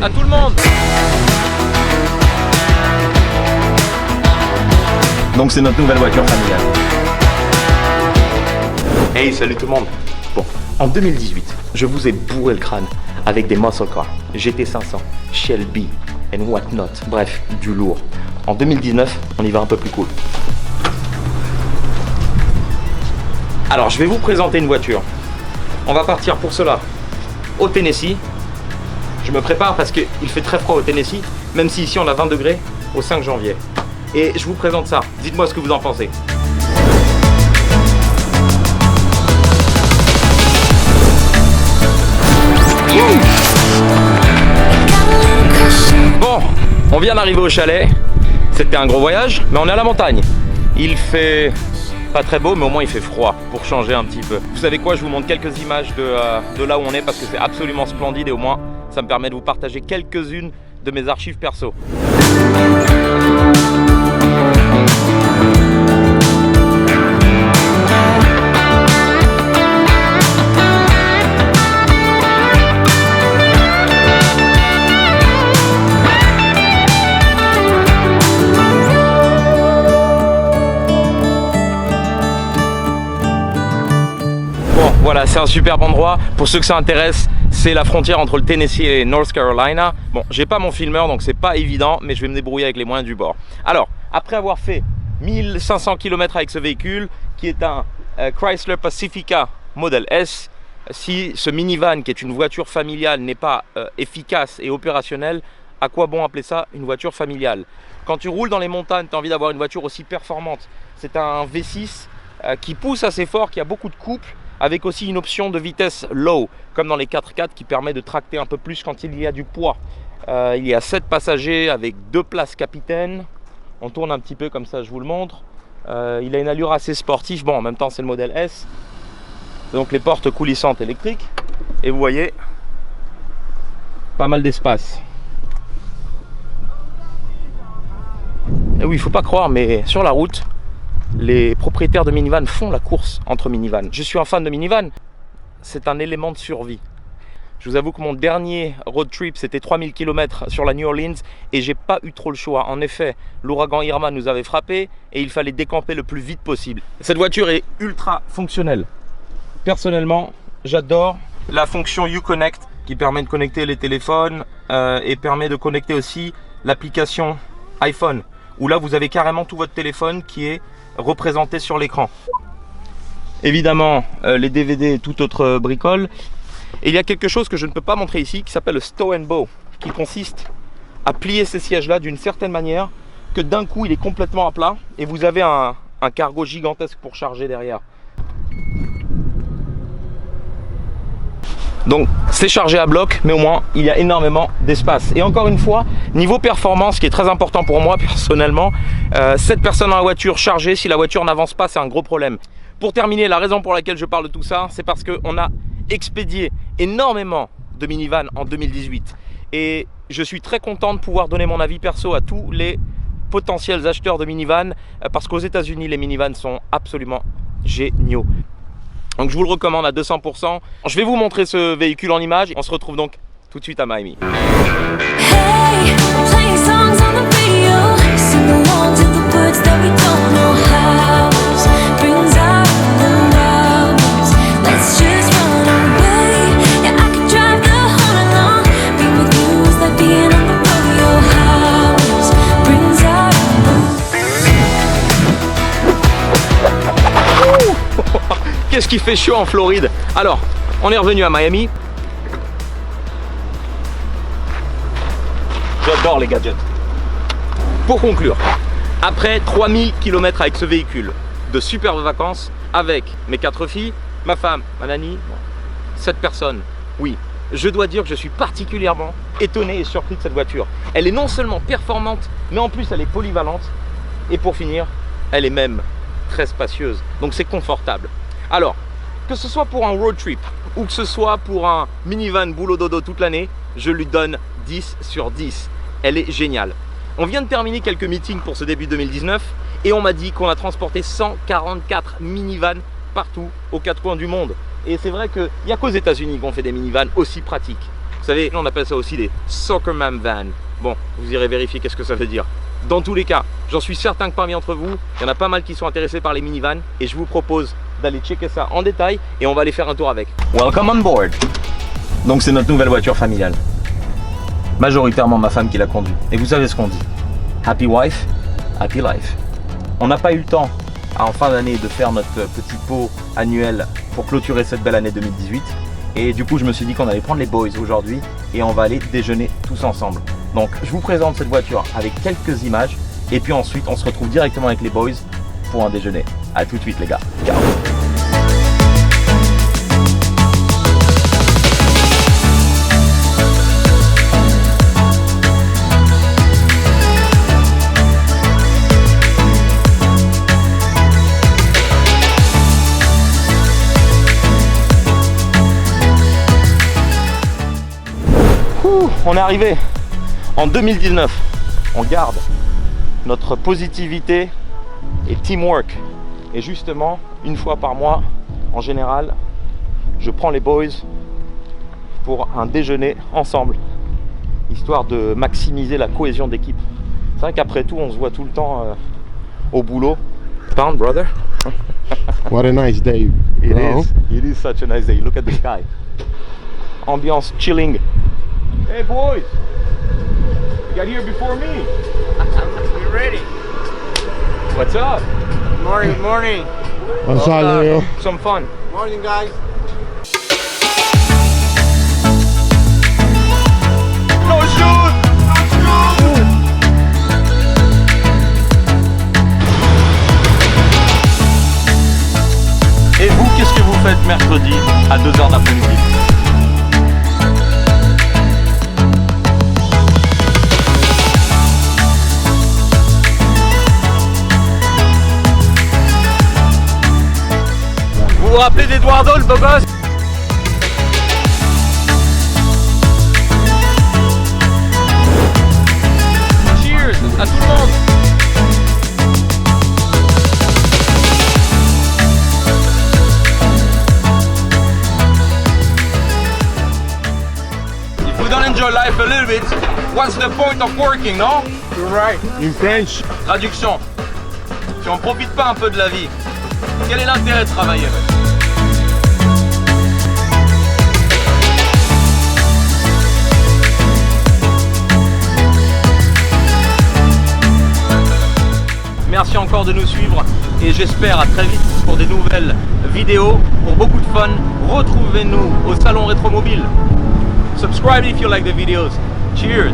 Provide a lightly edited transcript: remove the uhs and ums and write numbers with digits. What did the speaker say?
à tout le monde. Donc c'est notre nouvelle voiture familiale. Hey, salut tout le monde. Bon, en 2018, je vous ai bourré le crâne avec des muscle cars, GT500, Shelby and whatnot. Bref, du lourd. En 2019, on y va un peu plus cool. Alors, je vais vous présenter une voiture. On va partir pour cela au Tennessee. Je me prépare parce qu'il fait très froid au Tennessee, même si ici on a 20 degrés au 5 janvier. Et je vous présente ça. Dites-moi ce que vous en pensez. Bon, on vient d'arriver au chalet. C'était un gros voyage, mais on est à la montagne. Il fait pas très beau, mais au moins il fait froid pour changer un petit peu. Vous savez quoi, je vous montre quelques images de là où on est parce que c'est absolument splendide et au moins ça me permet de vous partager quelques-unes de mes archives perso. Voilà, c'est un superbe endroit. Pour ceux que ça intéresse, c'est la frontière entre le Tennessee et North Carolina. Bon, j'ai pas mon filmeur, donc c'est pas évident, mais je vais me débrouiller avec les moyens du bord. Alors, après avoir fait 1500 km avec ce véhicule, qui est un Chrysler Pacifica Model S, si ce minivan, qui est une voiture familiale, n'est pas efficace et opérationnel, à quoi bon appeler ça une voiture familiale? Quand tu roules dans les montagnes, tu as envie d'avoir une voiture aussi performante. C'est un V6 qui pousse assez fort, qui a beaucoup de couple, avec aussi une option de vitesse low, comme dans les 4x4 qui permet de tracter un peu plus quand il y a du poids. Il y a 7 passagers avec 2 places capitaine. On tourne un petit peu comme ça, je vous le montre. Il a une allure assez sportive. Bon, en même temps, c'est le modèle S. Donc les portes coulissantes électriques. Et vous voyez, pas mal d'espace. Et oui, il ne faut pas croire, mais sur la route, les propriétaires de minivan font la course entre minivan. Je suis un fan de minivan, c'est un élément de survie. Je vous avoue que mon dernier road trip, c'était 3000 km sur la New Orleans et j'ai pas eu trop le choix. En effet, l'ouragan Irma nous avait frappé et il fallait décamper le plus vite possible. Cette voiture est ultra fonctionnelle. Personnellement, j'adore la fonction Uconnect qui permet de connecter les téléphones et permet de connecter aussi l'application iPhone, où là vous avez carrément tout votre téléphone qui est représenté sur l'écran. Évidemment, les DVD et toute autre bricole. Et il y a quelque chose que je ne peux pas montrer ici qui s'appelle le Stow and Bow, qui consiste à plier ces sièges là d'une certaine manière que d'un coup il est complètement à plat et vous avez un cargo gigantesque pour charger derrière. Donc c'est chargé à bloc, mais au moins il y a énormément d'espace. Et encore une fois, niveau performance, qui est très important pour moi personnellement, 7 personnes dans la voiture chargée, si la voiture n'avance pas, c'est un gros problème. Pour terminer, la raison pour laquelle je parle de tout ça, c'est parce qu'on a expédié énormément de minivans en 2018. Et je suis très content de pouvoir donner mon avis perso à tous les potentiels acheteurs de minivans, parce qu'aux États-Unis, les minivans sont absolument géniaux. Donc je vous le recommande à 200%. Je vais vous montrer ce véhicule en image. On se retrouve donc tout de suite à Miami. Qu'est-ce qui fait chaud en Floride? Alors, on est revenu à Miami. J'adore les gadgets. Pour conclure, après 3000 km avec ce véhicule, de superbes vacances avec mes 4 filles, ma femme, ma nanny, 7 personnes, oui, je dois dire que je suis particulièrement étonné et surpris de cette voiture. Elle est non seulement performante, mais en plus elle est polyvalente. Et pour finir, elle est même très spacieuse, donc c'est confortable. Alors, que ce soit pour un road trip ou que ce soit pour un minivan boulot dodo toute l'année, je lui donne 10 sur 10. Elle est géniale. On vient de terminer quelques meetings pour ce début 2019 et on m'a dit qu'on a transporté 144 minivans partout aux 4 coins du monde. Et c'est vrai qu'il n'y a qu'aux États-Unis qu'on fait des minivans aussi pratiques. Vous savez, on appelle ça aussi des Soccerman Van. Bon, vous irez vérifier qu'est-ce que ça veut dire. Dans tous les cas, j'en suis certain que parmi d'entre vous, il y en a pas mal qui sont intéressés par les minivans et je vous propose d'aller checker ça en détail et on va aller faire un tour avec. Welcome on board. Donc c'est notre nouvelle voiture familiale. Majoritairement ma femme qui la conduit. Et vous savez ce qu'on dit. Happy wife, happy life. On n'a pas eu le temps en fin d'année de faire notre petit pot annuel pour clôturer cette belle année 2018. Et du coup je me suis dit qu'on allait prendre les boys aujourd'hui et on va aller déjeuner tous ensemble. Donc je vous présente cette voiture avec quelques images et puis ensuite on se retrouve directement avec les boys pour un déjeuner. A tout de suite les gars. Ciao. On est arrivé en 2019. On garde notre positivité et teamwork. Et justement, une fois par mois, en général, je prends les boys pour un déjeuner ensemble, histoire de maximiser la cohésion d'équipe. C'est vrai qu'après tout, on se voit tout le temps au boulot. Pound, brother. What a nice day, bro. It is such a nice day. Look at the sky. Ambiance chilling. Hey boys, you got here before me. We're ready. What's up? Morning, morning. What's up, Leo? Some fun. Morning, guys. No shoes! Et vous, qu'est-ce que vous faites mercredi à 2h d'après-midi? Vous vous rappelez d'Eduardo, le beau gosse? Cheers à tout le monde! If we don't enjoy life a little bit, what's the point of working, no? You're right. In French. Traduction. Si on profite pas un peu de la vie, quel est l'intérêt de travailler? Merci encore de nous suivre et j'espère à très vite pour des nouvelles vidéos, pour beaucoup de fun. Retrouvez-nous au Salon Rétromobile. Subscribe if you like the videos. Cheers!